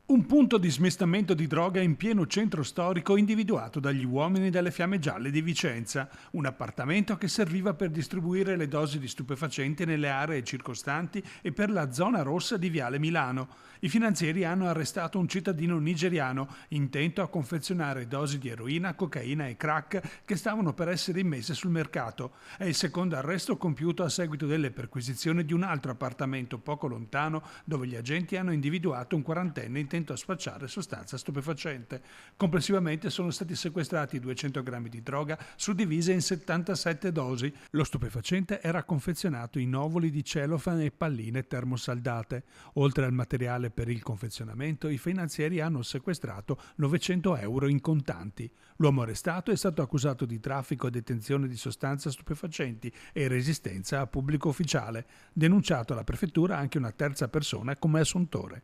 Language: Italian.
Un punto di smistamento di droga in pieno centro storico individuato dagli uomini delle Fiamme Gialle di Vicenza, un appartamento che serviva per distribuire le dosi di stupefacenti nelle aree circostanti e per la zona rossa di Viale Milano. I finanzieri hanno arrestato un cittadino nigeriano intento a confezionare dosi di eroina, cocaina e crack che stavano per essere immesse sul mercato. È il secondo arresto compiuto a seguito delle perquisizioni di un altro appartamento poco lontano dove gli agenti hanno individuato un quarantenne intento a spacciare sostanza stupefacente. Complessivamente sono stati sequestrati 200 grammi di droga suddivise in 77 dosi. Lo stupefacente era confezionato in ovoli di celofane e palline termosaldate. Oltre al materiale per il confezionamento, i finanzieri hanno sequestrato 900 euro in contanti. L'uomo arrestato è stato accusato di traffico e detenzione di sostanze stupefacenti e resistenza a pubblico ufficiale. Denunciato alla prefettura anche una terza persona come assuntore.